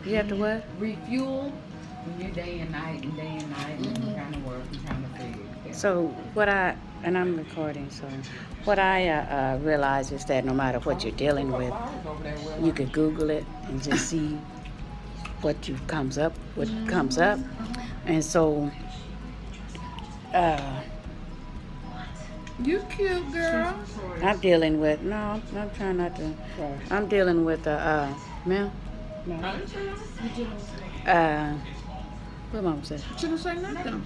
You have to what? Refuel when you're day and night and and trying to work and trying to figure. Yeah. So and I'm recording, so what I realize is that no matter what you're dealing with, you could Google it and just see what comes up. And so, you cute, girl. I'm dealing with, no, I'm trying not to, I'm dealing with, Mel? No. What mom said? She didn't say nothing.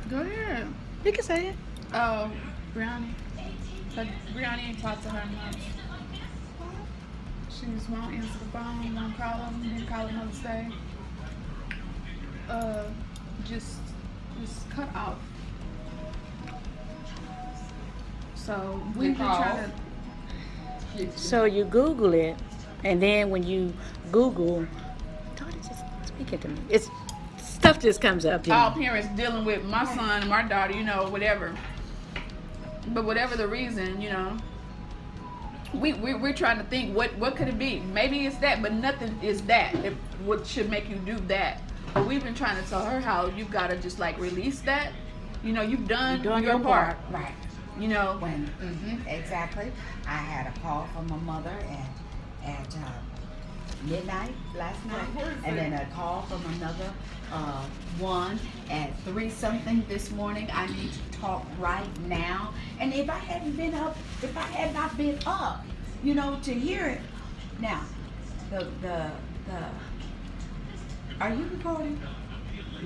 Go ahead. You can say it. Oh, Brianna. But Brianna ain't talked to her much. She just won't answer the phone, won't call them, didn't call them Mother's Day. Just cut off. So we've been trying to. So you Google it, and then when you Google, Tony just speaking to me. It's stuff just comes up. All parents dealing with my son and my daughter, whatever. But whatever the reason, we're trying to think what could it be? Maybe it's that, but nothing is that. What should make you do that? But we've been trying to tell her how you've got to just like release that. You've done your part. Right. When exactly. I had a call from my mother at midnight last night, and then a call from another one at 3 something this morning. I need to talk right now. And if I had not been up, to hear it. Now, the are you recording?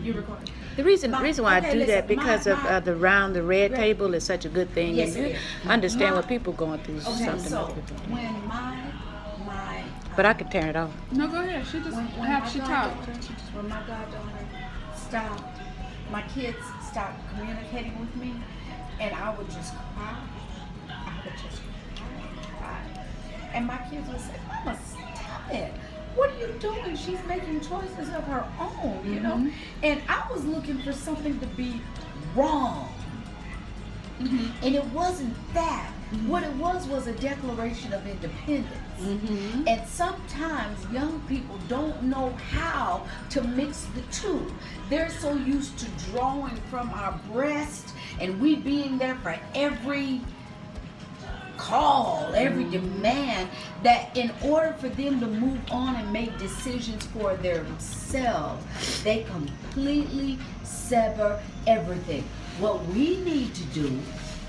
You recording? The reason why I do that because of the red table is such a good thing. Yes, and it is. I understand what people going through. Okay, something so other people do. when my But I could turn it off. No, go ahead. She just talked. When my goddaughter stopped, my kids stopped communicating with me, and I would just cry. And my kids would say, "Mama, stop it. What are you doing? She's making choices of her own, And I was looking for something to be wrong. And it wasn't that. What it was a declaration of independence. And sometimes young people don't know how to mix the two. They're so used to drawing from our breast and we being there for every call, every demand, that in order for them to move on and make decisions for themselves, they completely sever everything. What we need to do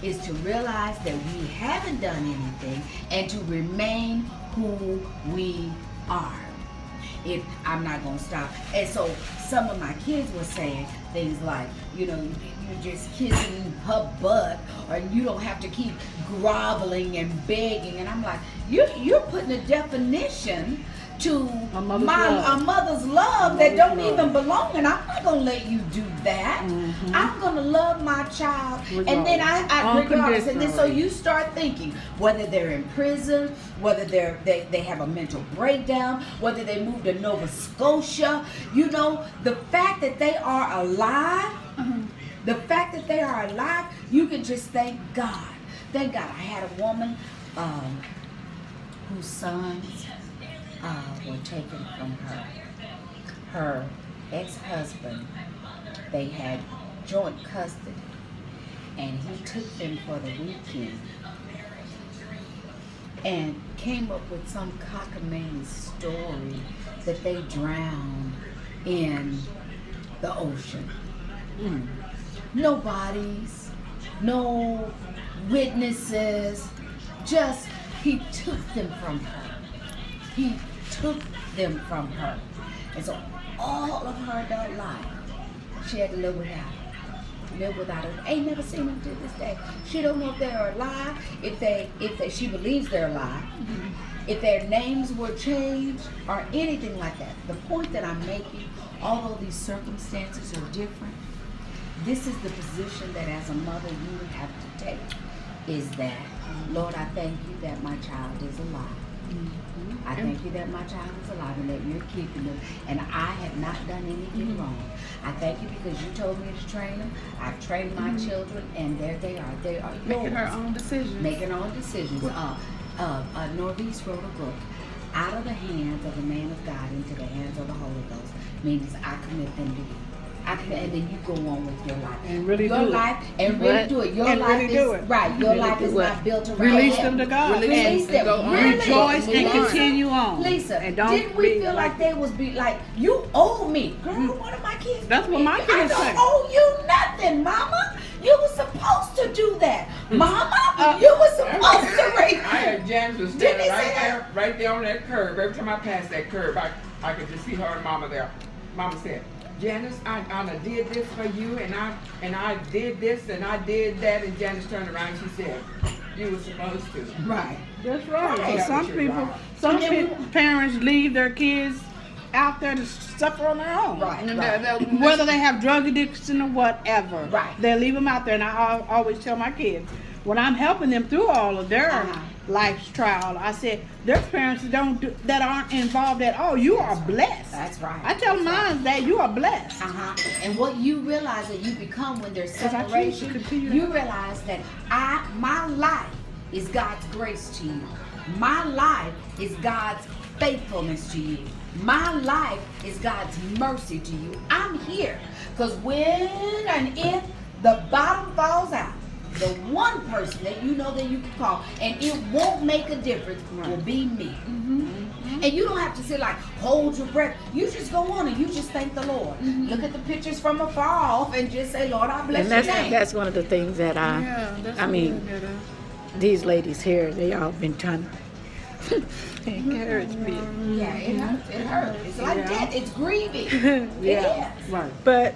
is to realize that we haven't done anything and to remain who we are. If I'm not gonna stop. And so some of my kids were saying things like, you're just kissing her butt, or you don't have to keep groveling and begging. And I'm like, you're putting a definition to a mother's love that don't even belong, and I'm not gonna let you do that. I'm gonna love my child, and then I regardless. And then so you start thinking whether they're in prison, whether they have a mental breakdown, whether they moved to Nova Scotia. The fact that they are alive. The fact that they are alive, you can just thank God. Thank God. I had a woman whose sons were taken from her. Her ex-husband, they had joint custody, and he took them for the weekend and came up with some cockamamie story that they drowned in the ocean. No bodies, no witnesses, just he took them from her. He took them from her. And so all of her adult life, she had to live without her. Ain't never seen them to this day. She don't know if they're alive, if she believes they're alive, if their names were changed or anything like that. The point that I'm making, although these circumstances are different, this is the position that as a mother you have to take, is that, Lord, I thank you that my child is alive. I thank you that my child is alive and that you're keeping them, and I have not done anything wrong. I thank you because you told me to train them. I've trained my children, and there they are. They are yours. Making her own decisions. Making her own decisions. Northeast wrote a book, Out of the Hands of the Man of God into the Hands of the Holy Ghost, means I commit them to you. And then you go on with your life. And really your do it. life and really do it. Your And life really is do it. right. Your Really life do is what? not built around Release that. them to God. Release them. Go on. Really. Rejoice and Lisa, continue on. Lisa, And don't didn't we be feel like they was be like, you owe me, girl? One of my kids. That's what my I kids don't say. owe you nothing, Mama. You were supposed to do that, Mama. You were supposed to raise. I had Janice Didn't they standing say right there on that curb. Every time I passed that curb, I could just see her and Mama there. Mama said, Janice, I did this for you, and I did this and I did that, and Janice turned around and she said, you were supposed to. Right. That's right. Right. So some people, some parents leave their kids out there to suffer on their own. Right. And Whether they have drug addiction or whatever, Right. they leave them out there. And I always tell my kids, when I'm helping them through all of their life's trial, I said, there's parents that aren't involved at all. You are blessed. That's right. I tell mine that you are blessed. And what you realize that you become when there's I choose to separation, continue you to- realize that my life is God's grace to you. My life is God's faithfulness to you. My life is God's mercy to you. I'm here because when and if the bottom falls out, the one person that you know that you can call and it won't make a difference will be me. And you don't have to say like, hold your breath. You just go on and you just thank the Lord. Look at the pictures from afar off and just say, Lord, I bless And your name. that's one of the things that I mean, these ladies here, they all been trying to encourage me. Yeah, it hurts. It hurts. It's like that. It's grieving. Yeah. It is. Right. But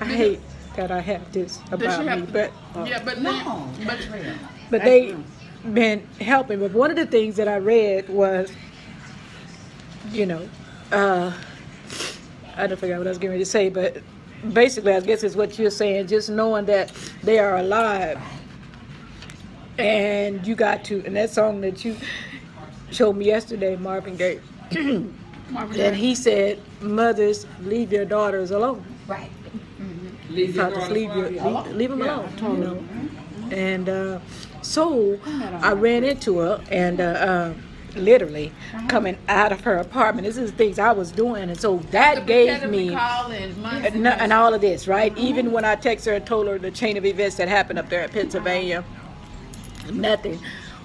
I hate that I have this about me, but yeah, but No, but that's real. but they been helping. But one of the things that I read was, you know, I don't forget what I was getting ready to say, but basically, I guess it's what you're saying. Just knowing that they are alive, and you got to. And that song that you showed me yesterday, Marvin Gaye, and he said, "Mothers, leave your daughters alone. Right. Leave your Fathers, daughter leave them alone." You know. And so I ran into her, and literally coming out of her apartment. This is the things I was doing, and so that gave me and all of this, right? Even when I texted her and told her the chain of events that happened up there in Pennsylvania, nothing.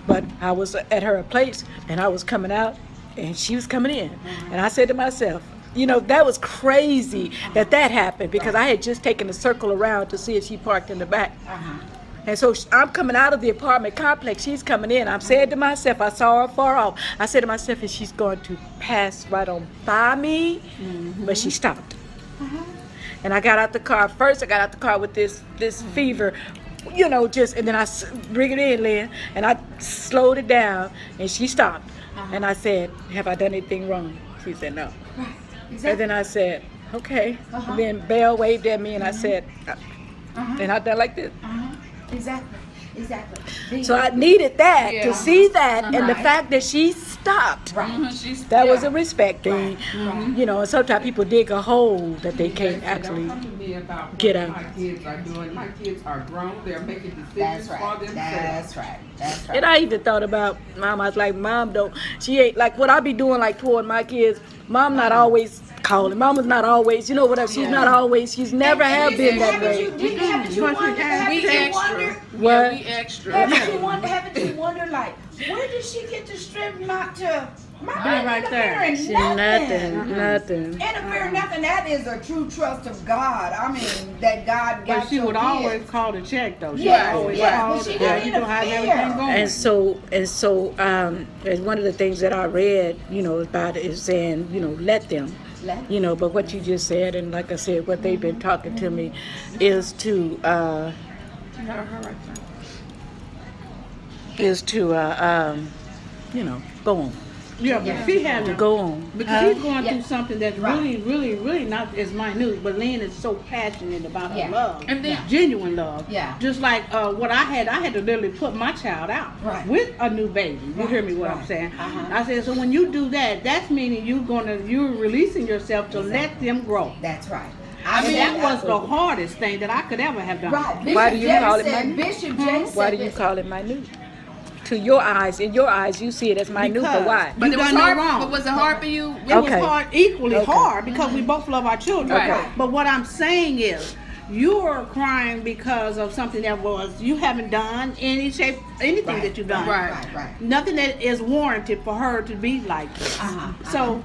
But I was at her place, and I was coming out, and she was coming in, and I said to myself, you know, that was crazy that happened, because I had just taken a circle around to see if she parked in the back. And so I'm coming out of the apartment complex, she's coming in. I'm saying to myself, I saw her far off. I said to myself, is she's going to pass right on by me? But she stopped. And I got out the car. First, I got out the car with this fever, you know, and then I bring it in, Lynn, and I slowed it down, and she stopped. And I said, have I done anything wrong? She said, no. And then I said, okay. And then Belle waved at me, and I said, and I done like this. Exactly. So I needed that to see that, and the fact that she stopped. That was a respect thing, you know. And sometimes people dig a hole that they can't actually get out. My kids are doing. My kids are grown. They're making That's decisions right. for themselves. That's right. That's right. And I even thought about Mom. I was like, Mom, she ain't like what I be doing like toward my kids. Mom not always calling. Mama's not always, you know what? She's not always. She's never have been that way. Haven't you wondered, like, where did she get the strength not to? right there. She nothing. Interfere nothing. That is a true trust of God. I mean, that God got But she your would kids. always call to check, though. She Yes, always yes, called. but she Yeah, didn't you gonna have interfere. everything going. And so, as one of the things that I read, you know, about it is saying, you know, let them. You know, but what you just said, and like I said, what they've been talking to me is to you know, go on. Yeah, but she had To go on. because she's going through something that's really not as minute. But Lynn is so passionate about her love, And then- genuine love. Yeah. Just like what I had to literally put my child out with a new baby. You hear me? What I'm saying? I said, so when you do that, that's meaning you're releasing yourself to let them grow. That's right. I mean, that was the hardest thing that I could ever have done. Right. Bishop Why do you Jay call it said- minute? Bishop Jay Why said do you this. call it minute? to your eyes, in your eyes, you see it as minute, but why? But You it was done no hard. wrong. But was it hard for you? It was hard, equally hard, because we both love our children. Right. But what I'm saying is, you're crying because of something that you haven't done anything that you've done. Right. Nothing that is warranted for her to be like this. So,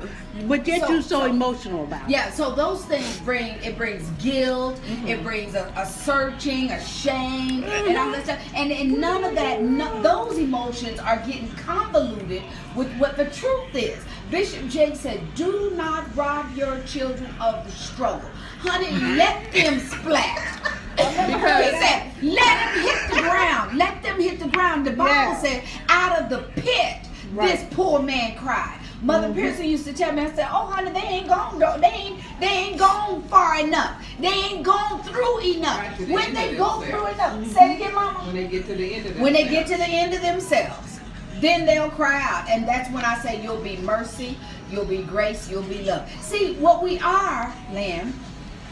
but yet you're so emotional about it. Yeah, so those things brings guilt, it brings a searching, a shame, and all that stuff. And none of that, those emotions are getting convoluted with what the truth is. Bishop Jake said, do not rob your children of the struggle. Honey, let them splat. Because he said, let them hit the ground. Let them hit the ground. The Bible said, out of the pit, this poor man cried. Mother Pearson used to tell me, I said, oh honey, they ain't gone, they ain't gone far enough. They ain't gone through enough. When they go through enough, say it again, Mama. When they get to the end of themselves. When they get to the end of themselves, then they'll cry out. And that's when I say you'll be mercy, you'll be grace, you'll be love. See, what we are, Lamb,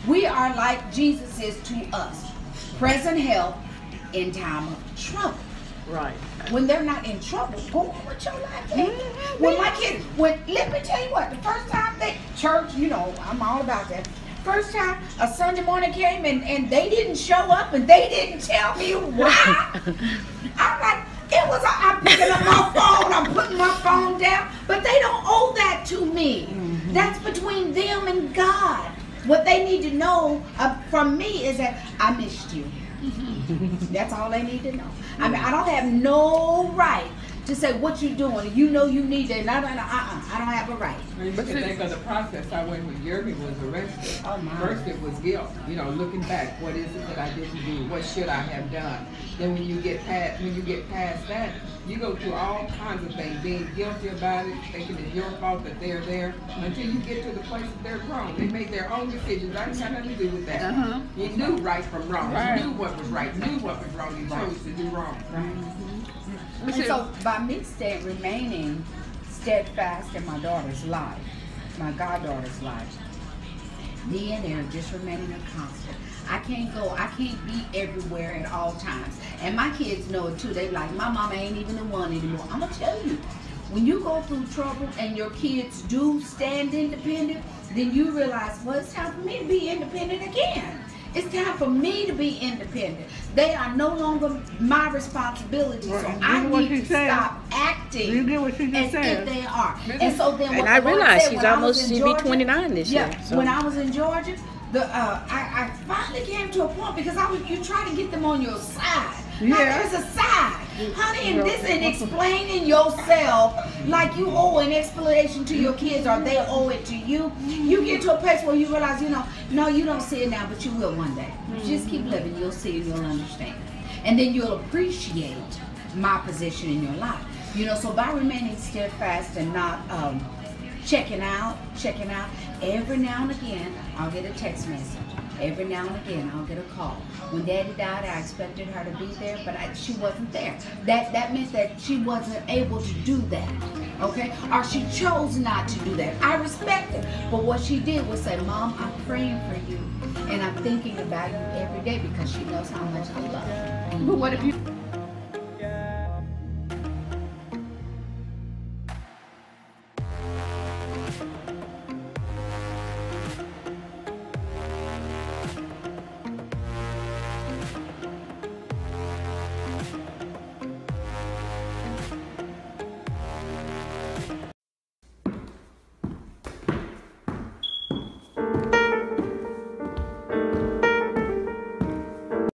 we are like Jesus is to us. Present help in time of trouble. Right. When they're not in trouble, go on with your life. When my kids, let me tell you what, the first time church, you know, I'm all about that. First time a Sunday morning came and they didn't show up and they didn't tell me why. I'm like, I'm picking up my phone, I'm putting my phone down, but they don't owe that to me. That's between them and God. What they need to know from me is that I missed you. That's all they need to know. I mean, I don't have no right to say what you're doing. You know you need that. I don't have a right. You can think of the process I went when Yerby was arrested. Oh my. First it was guilt. You know, looking back, what is it that I didn't do? What should I have done? Then when you get past that, you go through all kinds of things, being guilty about it, thinking it's your fault that they're there, until you get to the place that they're grown. They made their own decisions. I didn't have nothing to do with that. You knew right from wrong. You knew what was right, knew what was wrong. You chose to do wrong. And so by me remaining steadfast in my daughter's life, my goddaughter's life, me and her just remaining a constant. I can't be everywhere at all times. And my kids know it too. They be like, my mama ain't even the one anymore. I'm gonna tell you, when you go through trouble and your kids do stand independent, then you realize, well, it's time for me to be independent again. It's time for me to be independent. They are no longer my responsibility, so I need to stop acting as if they are. And so then, and I realized she's almost CB 29 this year. So. When I was in Georgia, I finally came to a point because you try to get them on your side. Now there's a side, honey, and this ain't explaining yourself like you owe an explanation to your kids or they owe it to you. You get to a place where you realize, no, you don't see it now, but you will one day. Just keep living, you'll see and you'll understand. And then you'll appreciate my position in your life. So by remaining steadfast and not checking out, every now and again, I'll get a text message. Every now and again, I'll get a call. When Daddy died, I expected her to be there, but she wasn't there. That meant that she wasn't able to do that, okay? Or she chose not to do that. I respect it. But what she did was say, Mom, I'm praying for you, and I'm thinking about you every day because she knows how much I love you. But what if you...